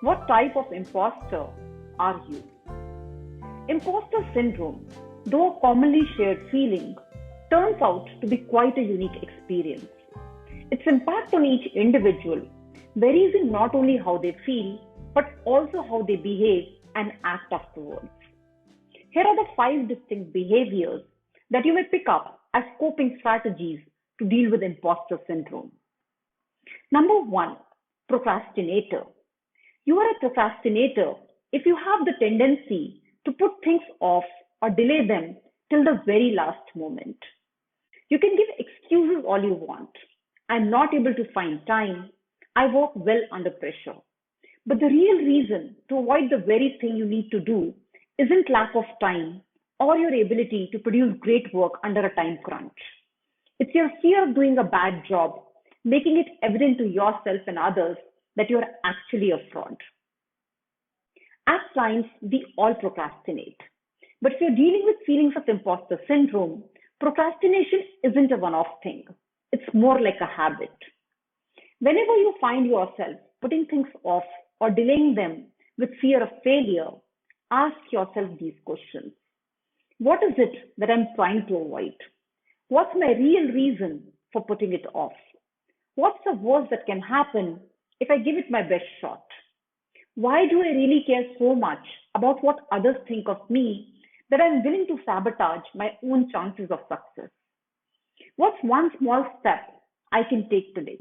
What type of imposter are you? Imposter syndrome, though a commonly shared feeling, turns out to be quite a unique experience. Its impact on each individual varies in not only how they feel, but also how they behave and act afterwards. Here are the 5 distinct behaviors that you may pick up as coping strategies to deal with imposter syndrome. Number 1, procrastinator. You are a procrastinator if you have the tendency to put things off or delay them till the very last moment. You can give excuses all you want. I'm not able to find time. I work well under pressure. But the real reason to avoid the very thing you need to do isn't lack of time or your ability to produce great work under a time crunch. It's your fear of doing a bad job, making it evident to yourself and others that you're actually a fraud. At times, we all procrastinate. But if you're dealing with feelings of imposter syndrome, procrastination isn't a one off thing. It's more like a habit. Whenever you find yourself putting things off or delaying them with fear of failure, ask yourself these questions. What is it that I'm trying to avoid? What's my real reason for putting it off? What's the worst that can happen if I give it my best shot? Why do I really care so much about what others think of me that I'm willing to sabotage my own chances of success? What's one small step I can take today?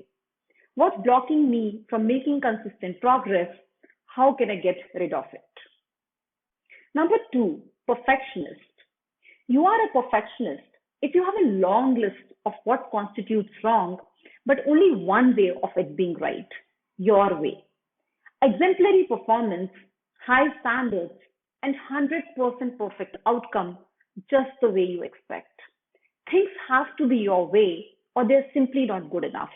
What's blocking me from making consistent progress? How can I get rid of it? Number 2, perfectionist. You are a perfectionist if you have a long list of what constitutes wrong, but only one way of it being right, your way. Exemplary performance, high standards, and 100% perfect outcome just the way you expect. Things have to be your way or they're simply not good enough.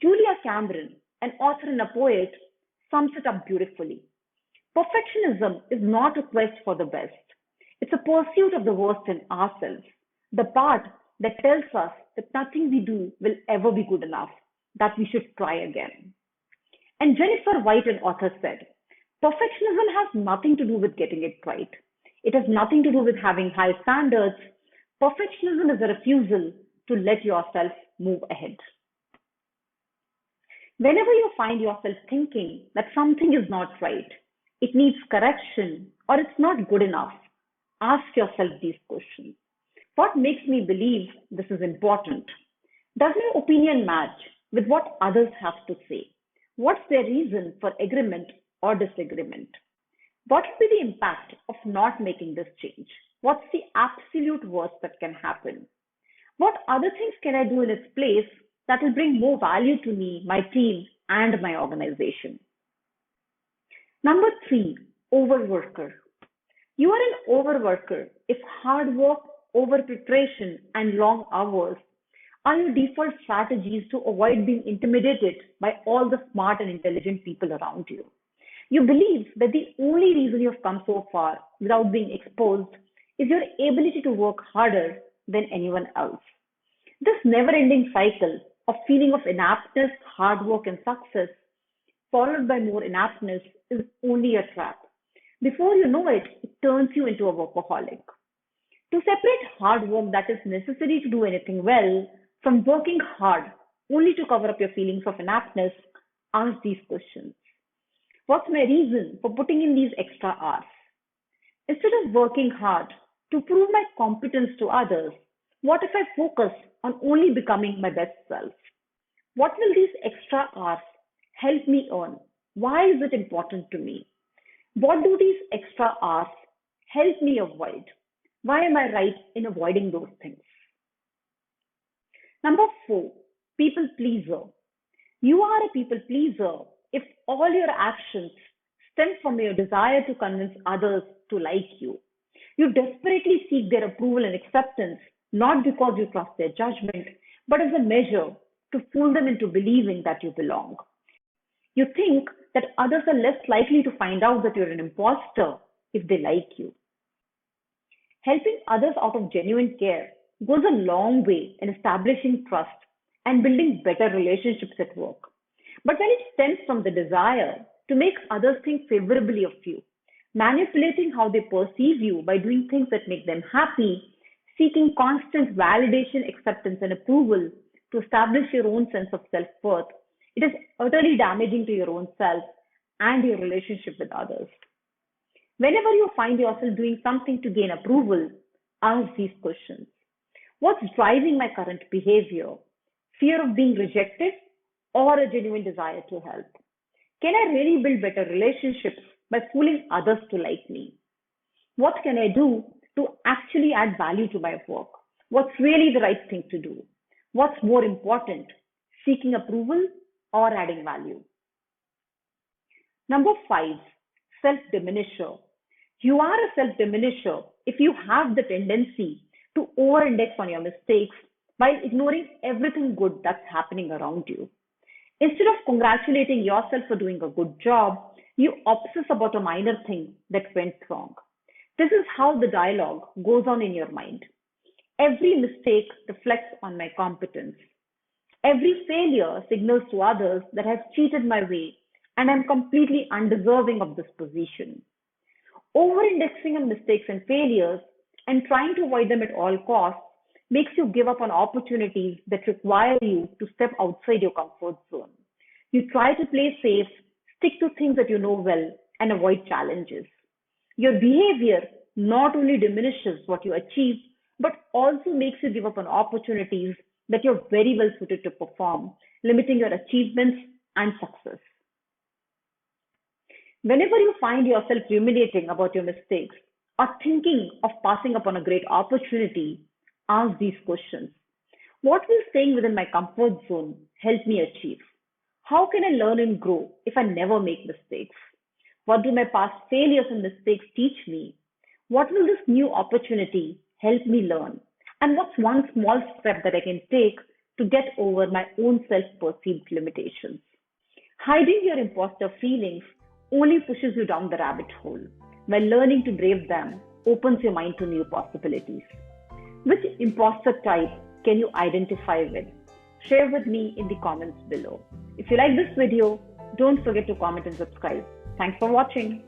Julia Cameron, an author and a poet, sums it up beautifully. Perfectionism is not a quest for the best. It's a pursuit of the worst in ourselves, the part that tells us that nothing we do will ever be good enough, that we should try again. And Jennifer White, an author, said, perfectionism has nothing to do with getting it right. It has nothing to do with having high standards. Perfectionism is a refusal to let yourself move ahead. Whenever you find yourself thinking that something is not right, it needs correction, or it's not good enough, ask yourself these questions. What makes me believe this is important? Does my opinion match with what others have to say? What's their reason for agreement or disagreement? What will be the impact of not making this change? What's the absolute worst that can happen? What other things can I do in its place that will bring more value to me, my team, and my organization? Number 3, overworker. You are an overworker if hard work, over preparation, and long hours are your default strategies to avoid being intimidated by all the smart and intelligent people around you. You believe that the only reason you've come so far without being exposed is your ability to work harder than anyone else. This never ending cycle of feeling of inaptness, hard work, and success, followed by more inaptness, is only a trap. Before you know it, it turns you into a workaholic. To separate hard work that is necessary to do anything well from working hard only to cover up your feelings of inaptness, ask these questions. What's my reason for putting in these extra hours? Instead of working hard to prove my competence to others, what if I focus on only becoming my best self? What will these extra hours help me earn? Why is it important to me? What do these extra hours help me avoid? Why am I right in avoiding those things? Number 4, people pleaser. You are a people pleaser if all your actions stem from your desire to convince others to like you. You desperately seek their approval and acceptance, not because you trust their judgment, but as a measure to fool them into believing that you belong. You think that others are less likely to find out that you're an imposter if they like you. Helping others out of genuine care goes a long way in establishing trust and building better relationships at work. But when it stems from the desire to make others think favorably of you, manipulating how they perceive you by doing things that make them happy, seeking constant validation, acceptance, and approval to establish your own sense of self worth. It is utterly damaging to your own self and your relationship with others. Whenever you find yourself doing something to gain approval, ask these questions. What's driving my current behavior? Fear of being rejected or a genuine desire to help? Can I really build better relationships by fooling others to like me? What can I do to actually add value to my work? What's really the right thing to do? What's more important, seeking approval or adding value? Number five, self-diminisher. You are a self-diminisher if you have the tendency to over-index on your mistakes while ignoring everything good that's happening around you. Instead of congratulating yourself for doing a good job, you obsess about a minor thing that went wrong. This is how the dialogue goes on in your mind. Every mistake reflects on my competence. Every failure signals to others that I've cheated my way and I'm completely undeserving of this position. Over-indexing on mistakes and failures and trying to avoid them at all costs makes you give up on opportunities that require you to step outside your comfort zone. You try to play safe, stick to things that you know well, and avoid challenges. Your behavior not only diminishes what you achieve, but also makes you give up on opportunities that you're very well suited to perform, limiting your achievements and success. Whenever you find yourself ruminating about your mistakes or thinking of passing up on a great opportunity, ask these questions. What will staying within my comfort zone help me achieve? How can I learn and grow if I never make mistakes? What do my past failures and mistakes teach me? What will this new opportunity help me learn? And what's one small step that I can take to get over my own self perceived limitations? Hiding your imposter feelings only pushes you down the rabbit hole, while learning to brave them opens your mind to new possibilities. Which imposter type can you identify with? Share with me in the comments below. If you like this video, don't forget to comment and subscribe. Thanks for watching.